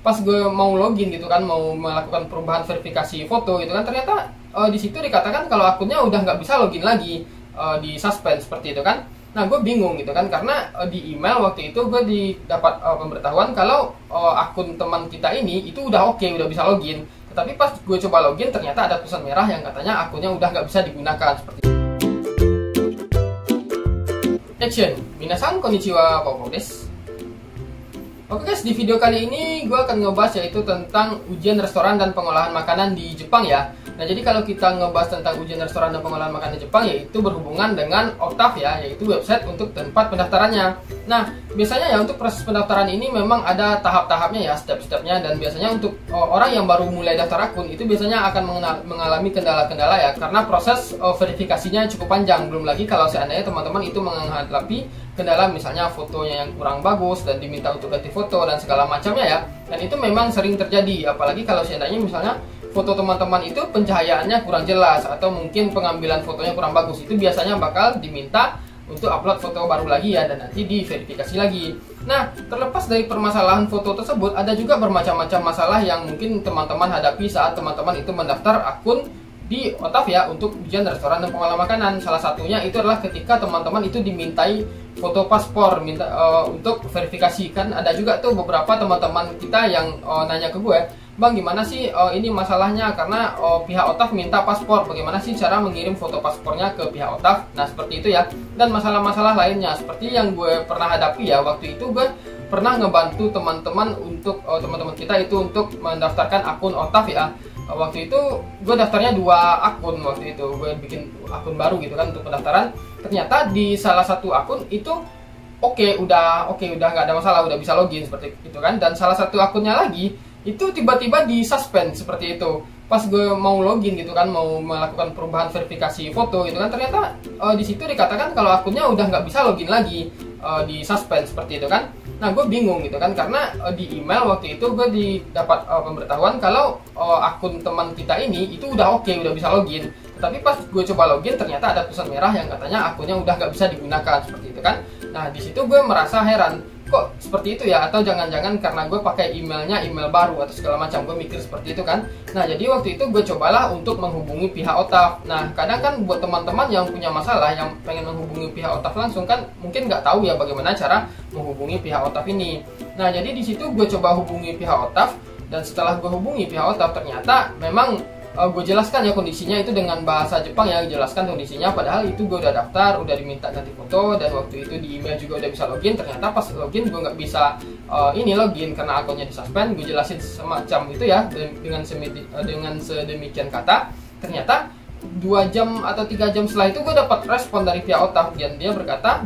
pas gue mau login gitu kan, mau melakukan perubahan verifikasi foto gitu kan, ternyata di situ dikatakan kalau akunnya udah nggak bisa login lagi, di suspend seperti itu kan. Nah, gue bingung gitu kan, karena di email waktu itu gue dapat pemberitahuan kalau akun teman kita ini itu udah oke, udah bisa login. Tetapi pas gue coba login, ternyata ada tulisan merah yang katanya akunnya udah nggak bisa digunakan seperti itu. Action, minasan konnichiwa, Popo desu. Oke guys, di video kali ini gue akan ngebahas yaitu tentang ujian restoran dan pengolahan makanan di Jepang ya. Nah, jadi kalau kita ngebahas tentang ujian restoran dan pengolahan makanan di Jepang, yaitu berhubungan dengan OCTAV ya, yaitu website untuk tempat pendaftarannya. Nah, biasanya ya untuk proses pendaftaran ini memang ada tahap-tahapnya ya, step-stepnya, dan biasanya untuk orang yang baru mulai daftar akun itu biasanya akan mengalami kendala-kendala ya, karena proses verifikasinya cukup panjang. Belum lagi kalau seandainya teman-teman itu menghadapi kendala misalnya fotonya yang kurang bagus dan diminta untuk ganti foto dan segala macamnya ya. Dan itu memang sering terjadi, apalagi kalau seandainya misalnya foto teman-teman itu pencahayaannya kurang jelas atau mungkin pengambilan fotonya kurang bagus, itu biasanya bakal diminta untuk upload foto baru lagi ya, dan nanti diverifikasi lagi. Nah, terlepas dari permasalahan foto tersebut, ada juga bermacam-macam masalah yang mungkin teman-teman hadapi saat teman-teman itu mendaftar akun di OCTAV ya untuk ujian restoran dan pengolahan makanan. Salah satunya itu adalah ketika teman-teman itu dimintai foto paspor untuk verifikasi. Kan ada juga tuh beberapa teman-teman kita yang nanya ke gue, "Bang, gimana sih ini masalahnya? Karena pihak OCTAV minta paspor. Bagaimana sih cara mengirim foto paspornya ke pihak OCTAV?" Nah, seperti itu ya. Dan masalah-masalah lainnya seperti yang gue pernah hadapi ya. Waktu itu gue pernah ngebantu teman-teman untuk teman-teman kita itu untuk mendaftarkan akun OCTAV ya. Waktu itu gue daftarnya 2 akun, waktu itu gue bikin akun baru gitu kan untuk pendaftaran. Ternyata di salah satu akun itu udah nggak ada masalah, udah bisa login seperti itu kan. Dan salah satu akunnya lagi itu tiba-tiba di suspend seperti itu. Pas gue mau login gitu kan, mau melakukan perubahan verifikasi foto gitu kan, ternyata di situ dikatakan kalau akunnya udah nggak bisa login lagi, di suspend seperti itu kan. Nah, gue bingung gitu kan, karena di email waktu itu gue dapat pemberitahuan kalau akun teman kita ini itu udah oke, udah bisa login. Tetapi pas gue coba login, ternyata ada tulisan merah yang katanya akunnya udah nggak bisa digunakan seperti itu kan. Nah, di situ gue merasa heran, kok seperti itu ya, atau jangan-jangan karena gue pakai emailnya email baru atau segala macam. Gue mikir seperti itu kan. Nah, jadi waktu itu gue cobalah untuk menghubungi pihak OCTAV. Nah, kadang kan buat teman-teman yang punya masalah, yang pengen menghubungi pihak OCTAV langsung kan mungkin nggak tahu ya bagaimana cara menghubungi pihak OCTAV ini. Nah, jadi di situ gue coba hubungi pihak OCTAV, dan setelah gue hubungi pihak OCTAV, ternyata memang gue jelaskan ya kondisinya itu dengan bahasa Jepang ya, jelaskan kondisinya, padahal itu gue udah daftar, udah diminta ganti foto, dan waktu itu di email juga udah bisa login. Ternyata pas login gue nggak bisa login karena akunnya disuspend. Gue jelasin semacam itu ya, dengan sedemikian kata. Ternyata 2 jam atau 3 jam setelah itu gue dapat respon dari pihak OCTAV,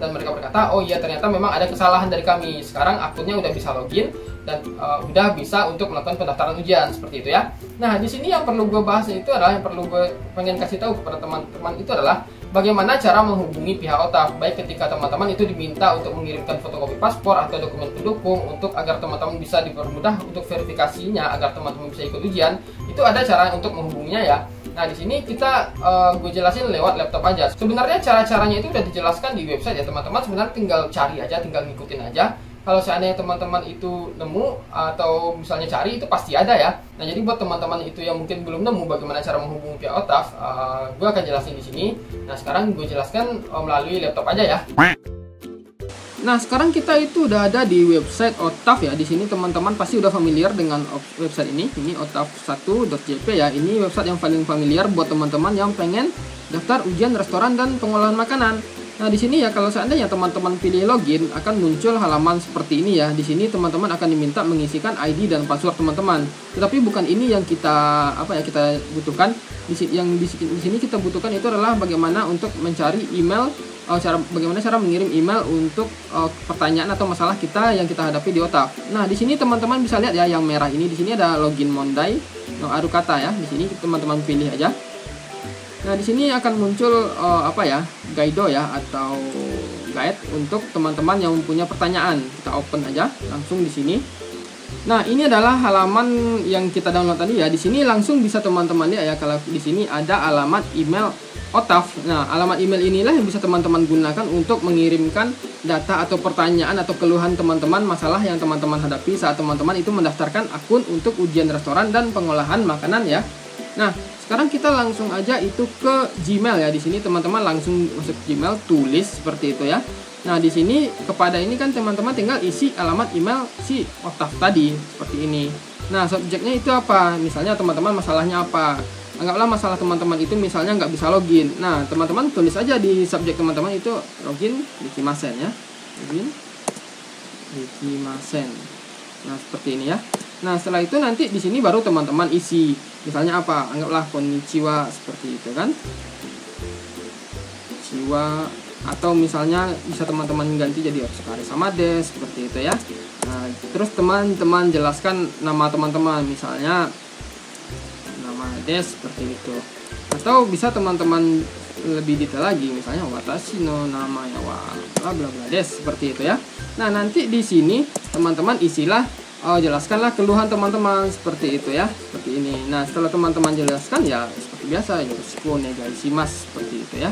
dan mereka berkata, "Oh iya, ternyata memang ada kesalahan dari kami. Sekarang akunnya udah bisa login dan udah bisa untuk melakukan pendaftaran ujian," seperti itu ya. Nah, di sini yang perlu gue bahas itu adalah, yang perlu gue pengen kasih tahu kepada teman-teman itu adalah bagaimana cara menghubungi pihak OCTAV, baik ketika teman-teman itu diminta untuk mengirimkan fotokopi paspor atau dokumen pendukung untuk agar teman-teman bisa dipermudah untuk verifikasinya, agar teman-teman bisa ikut ujian. Itu ada cara untuk menghubunginya ya. Nah, di sini gue jelasin lewat laptop aja. Sebenarnya cara-caranya itu udah dijelaskan di website ya teman-teman. Sebenarnya tinggal cari aja, tinggal ngikutin aja. Kalau seandainya teman-teman itu nemu atau misalnya cari, itu pasti ada ya. Nah, jadi buat teman-teman itu yang mungkin belum nemu bagaimana cara menghubungi pihak OCTAV, gue akan jelasin di sini. Nah, sekarang gue jelaskan melalui laptop aja ya. Nah, sekarang kita itu udah ada di website OCTAV ya. Di sini teman-teman pasti udah familiar dengan website ini. Ini octav1.jp ya. Ini website yang paling familiar buat teman-teman yang pengen daftar ujian restoran dan pengolahan makanan. Nah, di sini ya, kalau seandainya teman-teman pilih login, akan muncul halaman seperti ini ya. Di sini teman-teman akan diminta mengisikan ID dan password teman-teman. Tetapi bukan ini yang kita kita butuhkan. Di sini kita butuhkan itu adalah bagaimana untuk mencari email, bagaimana cara mengirim email untuk pertanyaan atau masalah kita yang kita hadapi di OCTAV. Nah, di sini teman-teman bisa lihat ya, yang merah ini, di sini ada login Monday no Arukata ya. Di sini teman-teman pilih aja. Nah, di sini akan muncul guide ya, atau guide untuk teman-teman yang mempunyai pertanyaan. Kita open aja langsung di sini. Nah, ini adalah halaman yang kita download tadi ya. Di sini langsung bisa teman-teman lihat ya, kalau di sini ada alamat email OTAF. Nah, alamat email inilah yang bisa teman-teman gunakan untuk mengirimkan data atau pertanyaan atau keluhan teman-teman, masalah yang teman-teman hadapi saat teman-teman itu mendaftarkan akun untuk ujian restoran dan pengolahan makanan ya. Nah, sekarang kita langsung aja itu ke Gmail ya. Di sini teman-teman langsung masuk Gmail, tulis seperti itu ya. Nah, di sini kepada ini kan teman-teman tinggal isi alamat email si OTAF tadi seperti ini. Nah, subjeknya itu apa? Misalnya teman-teman masalahnya apa? Anggaplah masalah teman-teman itu misalnya nggak bisa login. Nah, teman-teman tulis aja di subjek teman-teman itu login Wikimasen ya. Login Wikimasen. Nah, seperti ini ya. Nah, setelah itu nanti di sini baru teman-teman isi. Misalnya apa? Anggaplah konnichiwa seperti itu kan. Konnichiwa, atau misalnya bisa teman-teman ganti jadi Otsukare sama des seperti itu ya. Nah, terus teman-teman jelaskan nama teman-teman, misalnya nama des seperti itu. Atau bisa teman-teman lebih detail lagi, misalnya watashi no namanya wa bla bla bla des seperti itu ya. Nah, nanti di sini teman-teman isilah jelaskanlah keluhan teman-teman seperti itu ya, seperti ini. Nah, setelah teman-teman jelaskan ya seperti biasa, yoroshiku onegaishimasu seperti itu ya.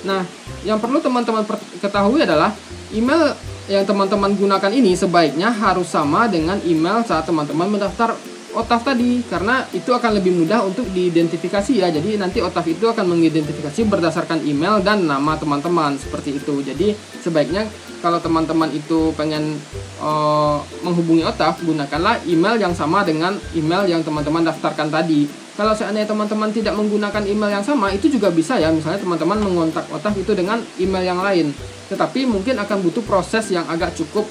Nah, yang perlu teman-teman ketahui adalah email yang teman-teman gunakan ini sebaiknya harus sama dengan email saat teman-teman mendaftar OTAF tadi, karena itu akan lebih mudah untuk diidentifikasi ya. Jadi nanti OTAF itu akan mengidentifikasi berdasarkan email dan nama teman-teman seperti itu. Jadi sebaiknya kalau teman-teman itu pengen menghubungi OTAF, gunakanlah email yang sama dengan email yang teman-teman daftarkan tadi. Kalau seandainya teman-teman tidak menggunakan email yang sama, itu juga bisa ya. Misalnya teman-teman mengontak OTAF itu dengan email yang lain, tetapi mungkin akan butuh proses yang agak cukup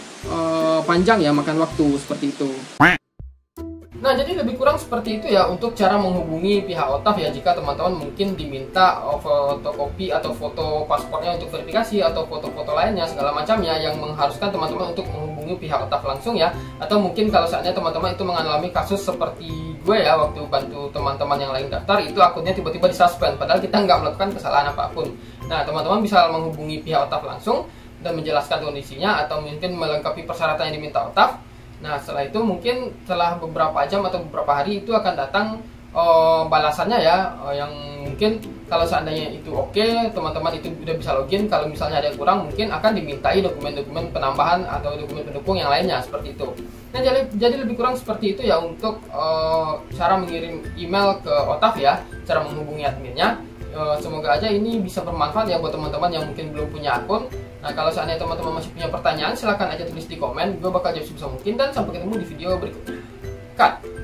panjang ya, makan waktu seperti itu. Nah, jadi lebih kurang seperti itu ya untuk cara menghubungi pihak OTAF ya, jika teman-teman mungkin diminta fotokopi atau foto paspornya untuk verifikasi atau foto-foto lainnya segala macamnya yang mengharuskan teman-teman untuk menghubungi pihak OTAF langsung ya. Atau mungkin kalau seandainya teman-teman itu mengalami kasus seperti gue ya, waktu bantu teman-teman yang lain daftar, itu akunnya tiba-tiba disuspend padahal kita nggak melakukan kesalahan apapun. Nah, teman-teman bisa menghubungi pihak OTAF langsung dan menjelaskan kondisinya atau mungkin melengkapi persyaratan yang diminta OTAF. Nah, setelah itu mungkin setelah beberapa jam atau beberapa hari itu akan datang balasannya ya, yang mungkin kalau seandainya itu oke, teman-teman itu udah bisa login. Kalau misalnya ada yang kurang, mungkin akan dimintai dokumen-dokumen penambahan atau dokumen pendukung yang lainnya seperti itu. Nah, jadi lebih kurang seperti itu ya untuk cara mengirim email ke OTAF ya, cara menghubungi adminnya. Semoga aja ini bisa bermanfaat ya buat teman-teman yang mungkin belum punya akun. Nah, kalau seandainya teman-teman masih punya pertanyaan, silahkan aja tulis di komen. Gue bakal jawab sebisa mungkin dan sampai ketemu di video berikutnya. Cut!